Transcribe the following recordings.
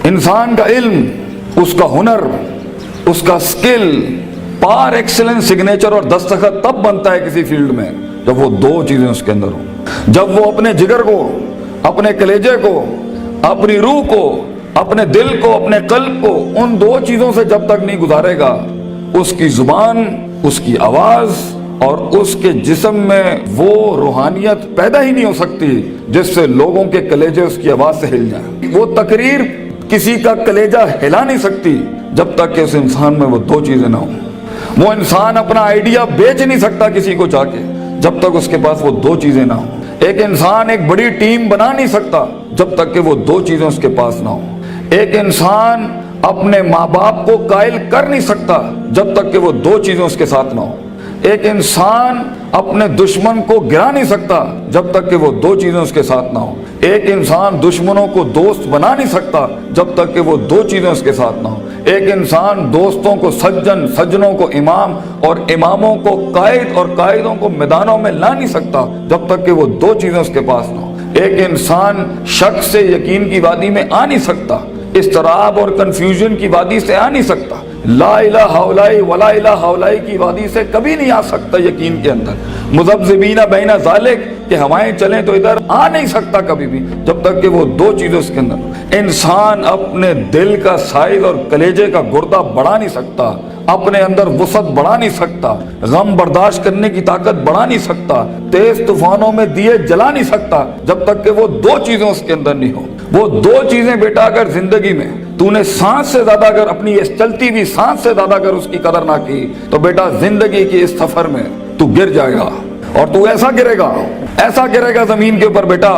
انسان کا علم، اس کا ہنر، اس کا سکل، پار ایکسلنس سگنیچر اور دستخط تب بنتا ہے کسی فیلڈ میں جب وہ دو چیزیں اس کے اندر ہوں۔ جب وہ اپنے جگر کو، اپنے کلیجے کو، اپنی روح کو، اپنے دل کو، اپنے قلب کو ان دو چیزوں سے جب تک نہیں گزارے گا، اس کی زبان، اس کی آواز اور اس کے جسم میں وہ روحانیت پیدا ہی نہیں ہو سکتی جس سے لوگوں کے کلیجے اس کی آواز سے ہل جائیں۔ وہ تقریر کسی کا کلیجہ ہلا نہیں سکتی جب تک کہ اس انسان میں وہ دو چیزیں نہ ہوں۔ وہ انسان اپنا آئیڈیا بیچ نہیں سکتا کسی کو جا کے جب تک اس کے پاس وہ دو چیزیں نہ ہوں۔ ایک انسان ایک بڑی ٹیم بنا نہیں سکتا جب تک کہ وہ دو چیزیں اس کے پاس نہ ہوں۔ ایک انسان اپنے ماں باپ کو قائل کر نہیں سکتا جب تک کہ وہ دو چیزیں اس کے ساتھ نہ ہوں۔ ایک انسان اپنے دشمن کو گرا نہیں سکتا جب تک کہ وہ دو چیزیں اس کے ساتھ نہ ہوں۔ ایک انسان دشمنوں کو دوست بنا نہیں سکتا جب تک کہ وہ دو چیزیں اس کے ساتھ نہ ہوں۔ ایک انسان دوستوں کو سجن، سجنوں کو امام اور اماموں کو قائد اور قائدوں کو میدانوں میں لا نہیں سکتا جب تک کہ وہ دو چیزیں اس کے پاس نہ ہوں۔ ایک انسان شک سے یقین کی وادی میں آ نہیں سکتا، اضطراب اور کنفیوژن کی وادی سے آ نہیں سکتا، لا الہ الا ولا الہ الا کی وادی سے کبھی نہیں آ سکتا یقین کے اندر، مذبذبین بین ذالک کہ ہوائیں چلیں تو ادھر آ نہیں سکتا کبھی بھی جب تک کہ وہ دو چیزیں اس کے اندر۔ انسان اپنے دل کا سائز اور کلیجے کا گردہ بڑھا نہیں سکتا، اپنے اندر وسعت بڑھا نہیں سکتا، غم برداشت کرنے کی طاقت بڑھا نہیں سکتا، تیز طوفانوں میں دیے جلا نہیں سکتا جب تک کہ وہ دو چیزیں اس کے اندر نہیں ہو۔ وہ دو چیزیں بیٹا اگر زندگی میں تو نے سانس سے زیادہ اگر اپنی اس چلتی ہوئی سانس سے زیادہ اگر اس کی قدر نہ کی تو بیٹا زندگی کی اس سفر میں تو گر جائے گا، اور تو ایسا گرے گا زمین کے اوپر بیٹا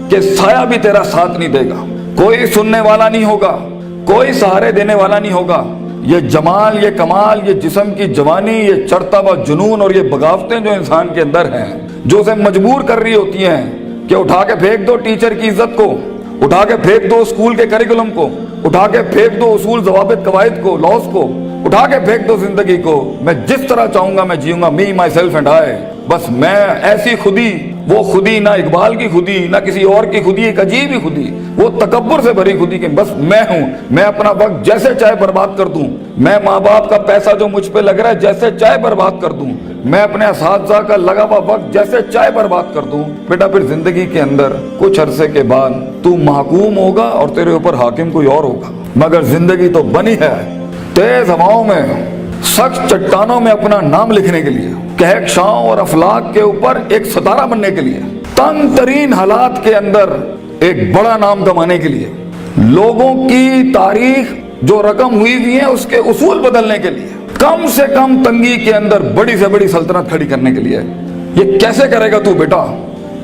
کہ سایہ بھی تیرا ساتھ نہیں دے گا، کوئی سننے والا نہیں ہوگا، کوئی سہارے دینے والا نہیں ہوگا۔ یہ جمال، یہ کمال، یہ جسم کی جوانی، یہ چڑھتا ہوا جنون اور یہ بغاوتیں جو انسان کے اندر ہیں، جو اسے مجبور کر رہی ہوتی ہیں کہ اٹھا کے پھینک دو ٹیچر کی عزت کو، اٹھا کے پھینک دو اسکول کے کریکولم کو، اٹھا کے پھینک دو اصول ضوابط قواعد کو، لاس کو، اٹھا کے پھینک دو زندگی کو، میں جس طرح چاہوں گا میں جیوں گا، می مائی سیلف اینڈ آئی، بس میں ایسی خودی، وہ خودی نہ اقبال کی خودی نہ کسی اور کی خودی، ایک عجیب ہی خودی، وہ تکبر سے بھری خودی کہ بس میں ہوں، میں اپنا وقت جیسے چاہے برباد کر دوں، میں ماں باپ کا پیسہ جو مجھ پہ لگ رہا ہے جیسے چاہے برباد کر دوں، میں اپنے اساتذہ کا لگا ہوا وقت جیسے چاہے برباد کر دوں۔ بیٹا پھر زندگی کے اندر کچھ عرصے کے بعد تو محکوم ہوگا اور تیرے اوپر حاکم کوئی اور ہوگا، مگر زندگی تو بنی ہے تیز ہواؤں میں، سخت چٹانوں میں اپنا نام لکھنے کے لیے، کہکشاؤں اور افلاک کے اوپر ایک ستارہ بننے کے لیے، تنگ ترین حالات کے اندر ایک بڑا نام کمانے کے لیے، لوگوں کی تاریخ جو رقم ہوئی ہوئی ہے اس کے اصول بدلنے کے لیے، کم سے کم تنگی کے اندر بڑی سے بڑی سلطنت کھڑی کرنے کے لیے۔ یہ کیسے کرے گا تو بیٹا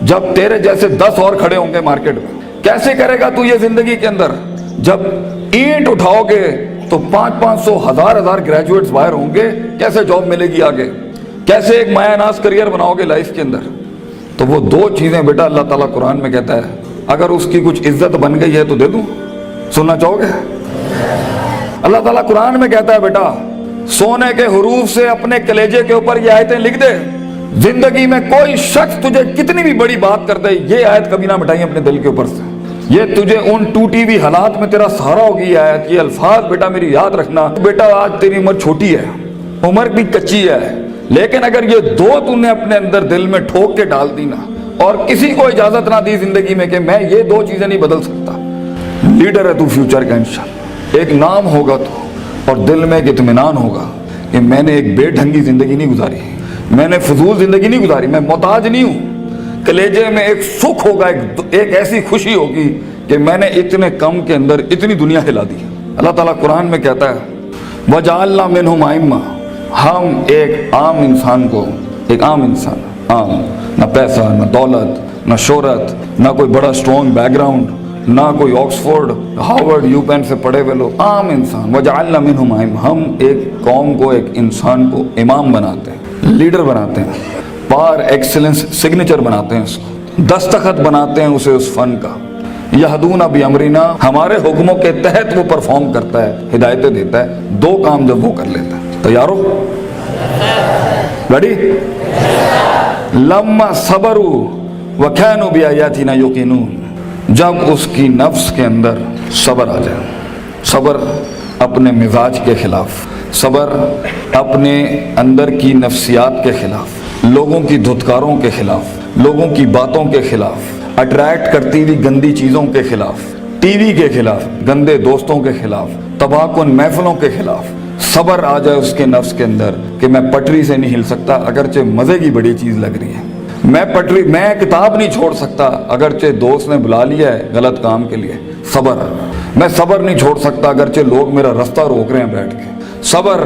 جب تیرے جیسے 10 اور کھڑے ہوں گے مارکیٹ میں؟ کیسے کرے گا تو یہ زندگی کے اندر جب اینٹ اٹھاؤ گے تو 500 1000 گریجویٹس باہر ہوں گے؟ کیسے جاب ملے گی آگے؟ کیسے ایک مایہ ناز کریئر بناؤ گے لائف کے اندر؟ تو وہ دو چیزیں بیٹا اللہ تعالیٰ قرآن میں کہتا ہے اگر اس کی کچھ عزت بن گئی ہے تو دے دوں، سننا چاہو گے؟ اللہ تعالیٰ قرآن میں کہتا ہے بیٹا سونے کے حروف سے اپنے کلیجے کے اوپر یہ آیتیں لکھ دے، زندگی میں کوئی شخص تجھے کتنی بھی بڑی بات کر دے یہ آیت کبھی نہ مٹائیں اپنے دل کے اوپر سے، یہ تجھے ان ٹوٹی ہوئی حالات میں تیرا سہارا ہوگی یہ آیت، یہ الفاظ بیٹا میری یاد رکھنا۔ بیٹا آج تیری عمر چھوٹی ہے، عمر بھی کچی ہے، لیکن اگر یہ دو تو نے اپنے اندر دل میں ٹھوک کے ڈال دی نا اور کسی کو اجازت نہ دی زندگی میں کہ میں یہ دو چیزیں نہیں بدل سکتا، لیڈر ہے تو فیوچر کا انشاءاللہ، ایک نام ہوگا تو اور دل میں ایک اطمینان ہوگا کہ میں نے ایک بے ڈھنگی زندگی نہیں گزاری، میں نے فضول زندگی نہیں گزاری، میں محتاج نہیں ہوں، کلیجے میں ایک سکھ ہوگا، ایک ایسی خوشی ہوگی کہ میں نے اتنے کم کے اندر اتنی دنیا ہلا دی۔ اللہ تعالیٰ قرآن میں کہتا ہے وَجَعَلْنَا مِنْهُمْ أَئِمَّةً، ہم ایک عام انسان کو، ایک عام انسان، عام، نہ پیسہ نہ دولت نہ شہرت نہ کوئی بڑا اسٹرانگ بیک گراؤنڈ نہ کوئی آکسفورڈ ہارورڈ یو پین سے پڑھے ہوئے لوگ، عام انسان، وَجَعَلْنَا مِنْهُمْ أَئِمَّةً، ہم ایک قوم کو، ایک انسان کو امام بناتے ہیں، لیڈر بناتے ہیں، پار ایکسلنس سگنیچر بناتے ہیں، اس کو دستخط بناتے ہیں اسے اس فن کا، یہدون بامرنا، ہمارے حکموں کے تحت وہ پرفارم کرتا ہے، ہدایتیں دیتا ہے، دو کام جب وہ کر لیتا ہے، تیار ہو؟ ریڈی؟ لما صبروا وكانوا بآياتنا يوقنون، جب اس کی نفس کے اندر صبر آ جائے، صبر اپنے مزاج کے خلاف، صبر اپنے اندر کی نفسیات کے خلاف، لوگوں کی دھتکاروں کے خلاف، لوگوں کی باتوں کے خلاف، اٹریکٹ کرتی ہوئی گندی چیزوں کے خلاف، ٹی وی کے خلاف، گندے دوستوں کے خلاف، تباہ کن محفلوں کے خلاف صبر آ جائے اس کے نفس کے اندر کہ میں پٹری سے نہیں ہل سکتا اگرچہ مزے کی بڑی چیز لگ رہی ہے، میں کتاب نہیں چھوڑ سکتا اگرچہ دوست نے بلا لیا ہے غلط کام کے لیے، صبر، میں صبر نہیں چھوڑ سکتا اگرچہ لوگ میرا رستہ روک رہے ہیں بیٹھ کے، صبر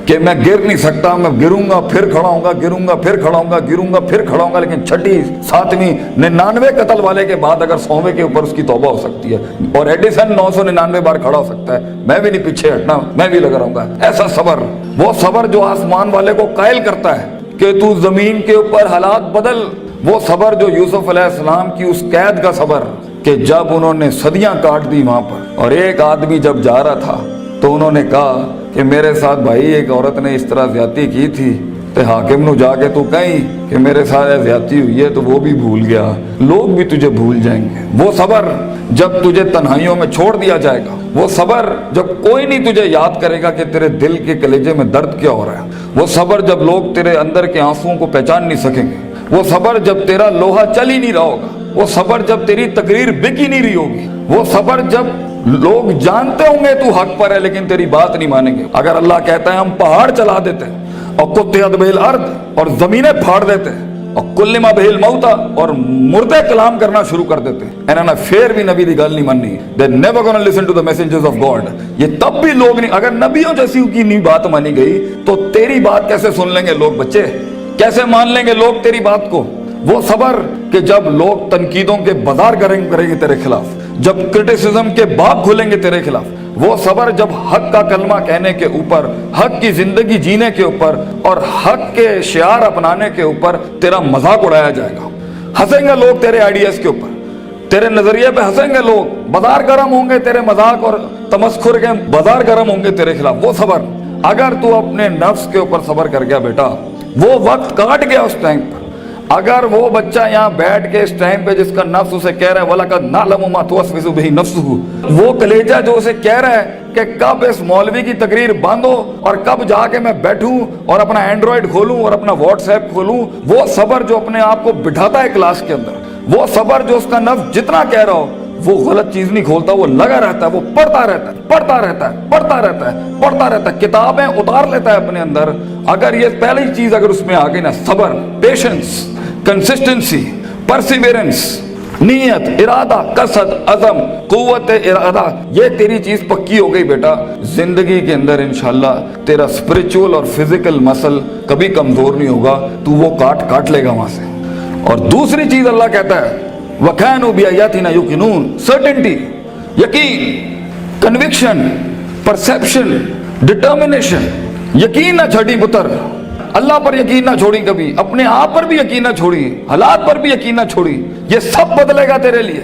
کہ میں گر نہیں سکتا، میں گروں گا پھر کھڑا ہوں گا، گروں گا پھر کھڑا ہوں گا، گروں گا پھر کھڑا ہوں گا، لیکن چھٹی 7ویں 99 قتل والے کے بعد اگر 100ویں کے اوپر اس کی توبہ ہو سکتی ہے اور ایڈیسن 999 بار کھڑا ہو سکتا ہے، میں بھی نہیں پیچھے ہٹنا، میں بھی لگا رہوں گا۔ ایسا صبر، وہ صبر جو آسمان والے کو قائل کرتا ہے کہ تو زمین کے اوپر حالات بدل، وہ صبر جو یوسف علیہ السلام کی اس قید کا صبر کہ جب انہوں نے صدیاں کاٹ دی وہاں پر اور ایک آدمی جب جا رہا تھا تو انہوں نے کہا کہ میرے ساتھ بھائی ایک عورت نے اس طرح زیادتی کی تھی تے حاکم نو جا کے تو کہیں کہ میرے ساتھ زیادتی ہوئی ہے تو وہ بھی بھول گیا، لوگ بھی تجھے بھول جائیں گے۔ وہ صبر جب تجھے تنہائیوں میں چھوڑ دیا جائے گا، وہ صبر جب کوئی نہیں تجھے یاد کرے گا کہ تیرے دل کے کلیجے میں درد کیا ہو رہا ہے، وہ صبر جب لوگ تیرے اندر کے آنسوؤں کو پہچان نہیں سکیں گے، وہ صبر جب تیرا لوہا چل ہی نہیں رہا ہوگا، وہ صبر جب تیری تقریر بک ہی نہیں رہی ہوگی، وہ صبر جب لوگ جانتے ہوں گے تو حق پر ہے لیکن تیری بات نہیں مانیں گے۔ اگر اللہ کہتا ہے ہم پہاڑ چلا دیتے ہیں اور قطعت بہ الارض اور زمینیں پھاڑ دیتے ہیں اور کلما بہ الموتى اور مردے کلام کرنا شروع کر دیتے ہیں، انہوں نے پھر بھی نبی دی گل نہیں ماننی، they never gonna listen to the messengers of God۔ یہ تب بھی لوگ نہیں، اگر نبیوں جیسی کی نہیں بات مانی گئی تو تیری بات کیسے سن لیں گے لوگ؟ بچے کیسے مان لیں گے لوگ تیری بات کو؟ وہ صبر کہ جب لوگ تنقیدوں کے بازار کریں گے تیرے خلاف، جب کرٹیسزم کے باب کھولیں گے تیرے خلاف، وہ صبر جب حق کا کلمہ کہنے کے اوپر، حق کی زندگی جینے کے اوپر اور حق کے شعار اپنانے کے اوپر تیرا مذاق اڑایا جائے گا، ہنسیں گے لوگ تیرے آئیڈیاز کے اوپر، تیرے نظریے پہ ہنسیں گے لوگ، بازار گرم ہوں گے تیرے مذاق اور تمسخر کے بازار گرم ہوں گے تیرے خلاف۔ وہ صبر اگر تو اپنے نفس کے اوپر صبر کر گیا بیٹا، وہ وقت کاٹ گیا اس ٹائم پر، اگر وہ بچہ یہاں بیٹھ کے اس ٹائم پہ جس کا نفس اسے کہہ رہا ہے وَلَقَدْ نَعْلَمُ مَا تُوَسْوِسُ بِهِ نَفْسُهُ، وہ کلیجہ جو اسے کہہ رہا ہے کہ کب اس مولوی کی تقریر بند ہو اور کب جا کے میں بیٹھوں اور اپنا اینڈرائیڈ کھولوں اور اپنا واٹس ایپ کھولوں، وہ صبر جو اپنے آپ کو بٹھاتا ہے کلاس کے اندر، وہ صبر جو اس کا نفس جتنا کہہ رہا ہو وہ غلط چیز نہیں کھولتا، وہ لگا رہتا ہے، وہ پڑھتا رہتا ہے، پڑھتا رہتا ہے، پڑھتا رہتا ہے، پڑھتا رہتا ہے، کتابیں اتار لیتا ہے اپنے اندر۔ اگر یہ پہلی چیز اگر اس میں آ گئی نا، صبر، پیشنس، کنسسٹنسی، پرسیورنس، نیت، ارادہ، قصد، عزم، قوت ارادہ، یہ تیری چیز پکی ہو گئی بیٹا، زندگی کے اندر انشاءاللہ تیرا اسپرچول اور فزیکل مسل کبھی کمزور نہیں ہوگا، تو وہ کاٹ لے گا وہاں سے۔ اور دوسری چیز اللہ کہتا ہے وَكَانُوا بِآيَاتِنَا يُوقِنُونَ، سرٹنٹی، یقین، کنوکشن، پرسیپشن، ڈٹرمنیشن، یقین نہ چھڑی پتر، اللہ پر یقین نہ چھوڑی کبھی، اپنے آپ پر بھی یقین نہ چھوڑی، حالات پر بھی یقین نہ چھوڑی، یہ سب بدلے گا تیرے لیے،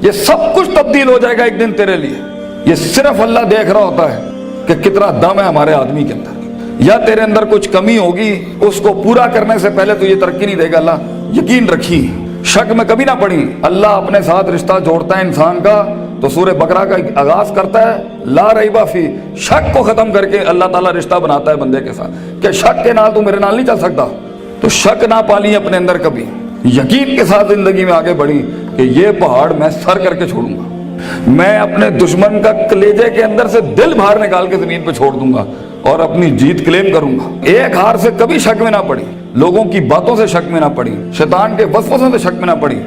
یہ سب کچھ تبدیل ہو جائے گا ایک دن تیرے لیے۔ یہ صرف اللہ دیکھ رہا ہوتا ہے کہ کتنا دم ہے ہمارے آدمی کے اندر، یا تیرے اندر کچھ کمی ہوگی، اس کو پورا کرنے سے پہلے تو یہ ترقی نہیں دے گا اللہ۔ یقین رکھی، شک میں کبھی نہ پڑی، اللہ اپنے ساتھ رشتہ جوڑتا ہے انسان کا تو سورہ بقرہ کا آغاز کرتا ہے لا ریب فی، شک کو ختم کر کے اللہ تعالیٰ رشتہ بناتا ہے بندے کے ساتھ کہ شک کے نال تو میرے نال نہیں چل سکتا، تو شک نہ پالی اپنے اندر کبھی، یقین کے ساتھ زندگی میں آگے بڑھی کہ یہ پہاڑ میں سر کر کے چھوڑوں گا، میں اپنے دشمن کا کلیجے کے اندر سے دل باہر نکال کے زمین پہ چھوڑ دوں گا اور اپنی جیت کلیم کروں گا۔ ایک ہار سے کبھی شک میں نہ پڑی، لوگوں کی باتوں سے شک میں نہ پڑی، شیطان کے وسوسوں سے شک میں نہ پڑی۔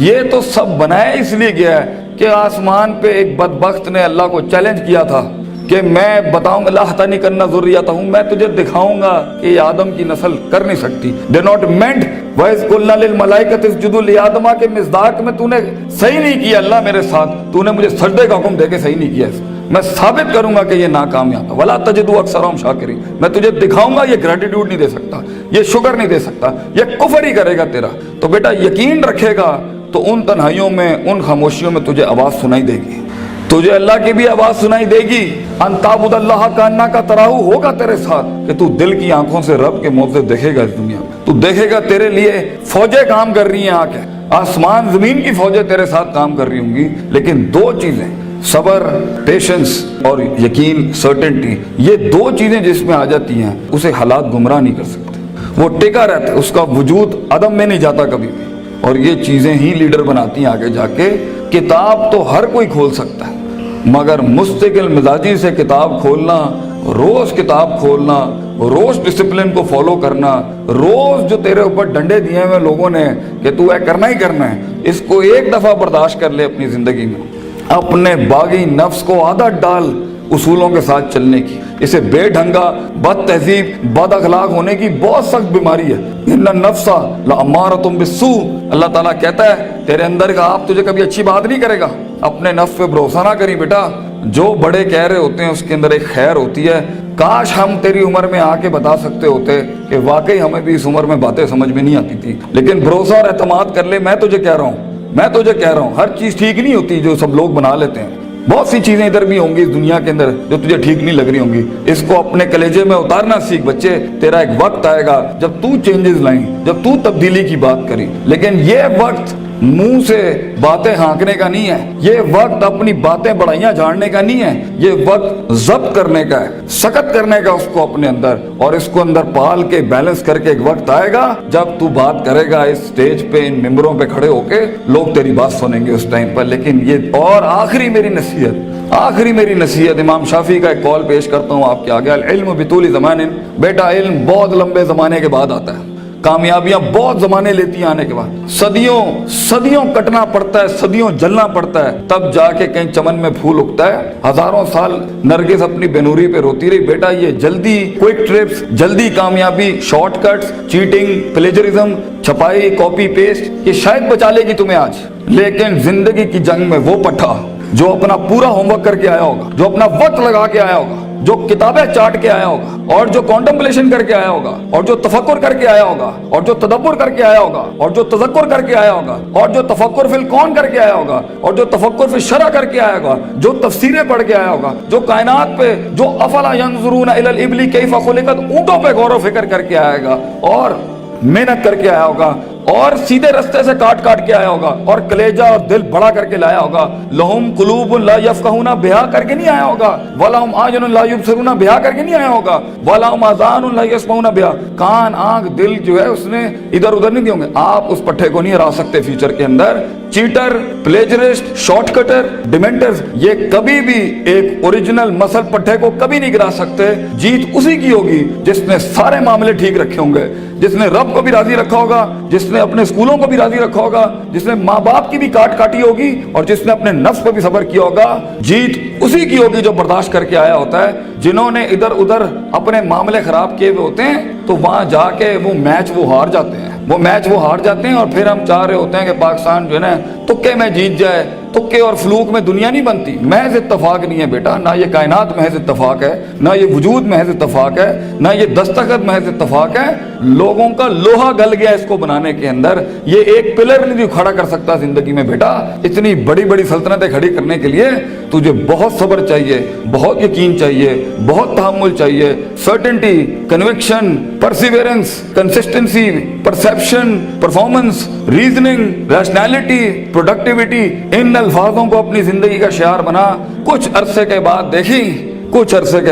یہ تو سب بنایا اس لیے گیا ہے کہ آسمان پہ ایک بدبخت نے اللہ کو چیلنج کیا تھا کہ میں بتاؤں گا لَأَحْتَنِكَنَّ ذُرِّيَّتَهُم، میں تجھے دکھاؤں گا کہ یہ آدم کی نسل کر نہیں سکتی۔ They not meant وَإِذْ قُلْنَا لِلْمَلَائِكَةِ اسْجُدُوا لِآدَمَ کے مصداق میں تو نے صحیح نہیں کیا اللہ میرے ساتھ، تو نے مجھے سجدے کا حکم دے کے صحیح نہیں کیا، میں ثابت کروں گا کہ یہ ناکامیاب ہے۔ وَلَا تَجِدُوا أَكْثَرَهُمْ شَاكِرِينَ، میں تجھے دکھاؤں گا یہ گریٹیٹیوڈ نہیں دے سکتا، یہ شکر نہیں دے سکتا، یہ کفر ہی کرے گا تیرا۔ تو بیٹا یقین رکھے گا تو ان تنہائیوں میں، ان خاموشیوں میں تجھے آواز سنائی دے گی، تجھے اللہ کی بھی آواز سنائی دے گی۔ ان تعبد اللہ کانک تراہ ہوگا تیرے ساتھ کہ تو دل کی آنکھوں سے رب کے معجزے دیکھے گا اس دنیا میں، تو دیکھے گا تیرے لیے فوجیں کام کر رہی ہیں، آ کے آسمان زمین کی فوجیں تیرے ساتھ کام کر رہی ہوں گی، لیکن دو چیزیں، صبر, پیشنس اور یقین, سرٹنٹی, یہ دو چیزیں جس میں آ جاتی ہیں اسے حالات گمراہ نہیں کر سکتے. وہ ٹکا رہتا ہے, اس کا وجود عدم میں نہیں جاتا کبھی بھی. اور یہ چیزیں ہی لیڈر بناتی ہیں آگے جا کے. کتاب تو ہر کوئی کھول سکتا ہے, مگر مستقل مزاجی سے کتاب کھولنا, روز کتاب کھولنا, روز ڈسپلن کو فالو کرنا, روز جو تیرے اوپر ڈنڈے دیے ہوئے لوگوں نے کہ تو ہے کرنا ہی کرنا ہے, اس کو ایک دفعہ برداشت کر لے اپنی زندگی میں. اپنے باغی نفس کو عادت ڈال اصولوں کے ساتھ چلنے کی. اسے بے ڈھنگا, بد تہذیب, بد اخلاق ہونے کی بہت سخت بیماری ہے. ان النفس لامارۃ بالسوء, اللہ تعالیٰ کہتا ہے تیرے اندر کا آپ تجھے کبھی اچھی بات نہیں کرے گا. اپنے نفس پہ بھروسہ نہ کری بیٹا, جو بڑے کہہ رہے ہوتے ہیں اس کے اندر ایک خیر ہوتی ہے. کاش ہم تیری عمر میں آ کے بتا سکتے ہوتے کہ واقعی ہمیں بھی اس عمر میں باتیں سمجھ میں نہیں آتی تھی, لیکن بھروسہ اور اعتماد کر لے. میں تجھے کہہ رہا ہوں ہر چیز ٹھیک نہیں ہوتی جو سب لوگ بنا لیتے ہیں. بہت سی چیزیں ادھر بھی ہوں گی اس دنیا کے اندر جو تجھے ٹھیک نہیں لگ رہی ہوں گی. اس کو اپنے کلیجے میں اتارنا سیکھ بچے. تیرا ایک وقت آئے گا جب تو چینجز لائیں, جب تو تبدیلی کی بات کری. لیکن یہ وقت منہ سے باتیں ہانکنے کا نہیں ہے, یہ وقت اپنی باتیں بڑائیاں جھاڑنے کا نہیں ہے, یہ وقت ضبط کرنے کا ہے, سخت کرنے کا اس کو اپنے اندر, اور اس کو اندر پال کے بیلنس کر کے. ایک وقت آئے گا جب تو بات کرے گا اس سٹیج پہ, ان ممبروں پہ کھڑے ہو کے, لوگ تیری بات سنیں گے اس ٹائم پر. لیکن یہ اور آخری میری نصیحت, امام شافعی کا ایک قول پیش کرتا ہوں آپ کے آگے. العلم بطول زمان, بیٹا علم بہت لمبے زمانے کے بعد آتا ہے, کامیابیاں بہت زمانے لیتی ہیں آنے کے بعد. صدیوں کٹنا پڑتا ہے, صدیوں جلنا پڑتا ہے, تب جا کے کہیں چمن میں پھول اگتا ہے. ہزاروں سال نرگس اپنی بنوری پہ روتی رہی. بیٹا یہ جلدی کوئک ٹرپس, جلدی کامیابی, شارٹ کٹس, چیٹنگ, پلیجرزم, چھپائی, کاپی پیسٹ, یہ شاید بچا لے گی تمہیں آج. لیکن زندگی کی جنگ میں وہ پٹھا جو اپنا پورا ہوم ورک کر کے آیا ہوگا, جو اپنا وقت لگا کے آیا ہوگا, جو کتابیں چاٹ کے آیا ہوگا, اور جو کانٹمپلیشن کر کے آیا ہوگا, اور جو تفکر کر کے آیا ہوگا, اور جو تدبر کر کے آیا ہوگا, اور جو تذکر کر کے آیا ہوگا, اور جو تفکر فی الکون کر کے آیا ہوگا, اور جو تفکر فی الشرع کر کے آیا ہوگا, جو تفسیریں پڑھ کے آیا ہوگا, جو کائنات پہ, جو افلا ینظرون الی الابل کیف خلقت, اونٹوں پہ غور و فکر کر کے آئے گا, اور محنت کر کے آیا ہوگا, اور سیدھے رستے سے کاٹ کے آیا ہوگا, اور کلیجہ اور دل بڑا کر کے لایا ہوگا. لہم قلوب لا یفقہون بہا کر کے نہیں آیا ہوگا, ولہم اعین لا یبصرون بہا کر کے نہیں آیا ہوگا, ولہم آذان لا یسمعون بہا, کان, آنکھ, دل جو ہے اس نے ادھر ادھر نہیں دیے ہوں گے. آپ اس پٹھے کو نہیں ہرا سکتے فیوچر کے اندر. چیٹر, پلیجرسٹ, شارٹ کٹر, ڈیمنٹرز, یہ کبھی بھی ایک اوریجنل مسل پٹھے کو کبھی نہیں گرا سکتے. جیت اسی کی ہوگی جس نے سارے معاملے ٹھیک رکھے ہوں گے, جس نے رب کو بھی راضی رکھا ہوگا, جس نے اپنے اسکولوں کو بھی راضی رکھا ہوگا, جس نے ماں باپ کی بھی کاٹی ہوگی, اور جس نے اپنے نفس پر بھی صبر کیا ہوگا. جیت اسی کی ہوگی جو برداشت کر کے آیا ہوتا ہے. جنہوں نے ادھر ادھر اپنے معاملے خراب کیے ہوئے ہوتے ہیں تو وہاں جا کے وہ میچ ہار جاتے ہیں, اور پھر ہم چاہ رہے ہوتے ہیں کہ پاکستان جو ہے نا تکے میں جیت جائے. تکے اور فلوک میں دنیا نہیں بنتی. محض اتفاق نہیں ہے بیٹا, نہ یہ کائنات محض اتفاق ہے, نہ یہ وجود محض اتفاق ہے, نہ یہ دستخط محض اتفاق ہے. لوگوں کا لوہا گل گیا اس کو بنانے کے اندر. یہ ایک پلر نہیں کھڑا کر سکتا زندگی میں بیٹا. اتنی بڑی بڑی سلطنتیں کھڑی کرنے کے لیے تجھے بہت صبر چاہیے, بہت یقین چاہیے, بہت تحمل چاہیے, certainty, conviction, perseverance, consistency, perception, performance, reasoning, rationality, productivity. ان الفاظوں کو اپنی زندگی کا شعار بنا. کچھ عرصے کے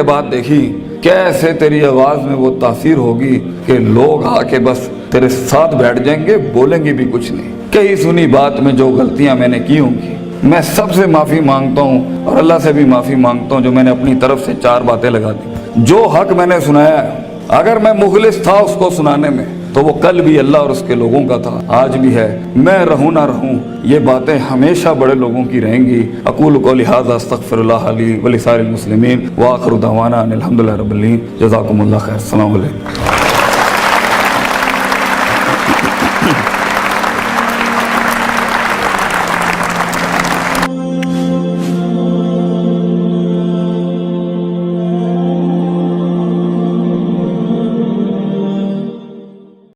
بعد دیکھی کیسے تیری آواز میں وہ تاثیر ہوگی کہ لوگ آ کے بس تیرے ساتھ بیٹھ جائیں گے, بولیں گے بھی کچھ نہیں. کئی سنی بات میں جو غلطیاں میں نے کی ہوں گی, میں سب سے معافی مانگتا ہوں, اور اللہ سے بھی معافی مانگتا ہوں جو میں نے اپنی طرف سے 4 باتیں لگا دی. جو حق میں نے سنایا ہے, اگر میں مخلص تھا اس کو سنانے میں تو وہ کل بھی اللہ اور اس کے لوگوں کا تھا, آج بھی ہے. میں رہوں نہ رہوں, یہ باتیں ہمیشہ بڑے لوگوں کی رہیں گی. اقول قولی ھذا استغفر اللہ لی ولسائر المسلمین وآخر دعوانا ان الحمد للہ رب العالمین. جزاکم اللہ خیر. السلام علیکم.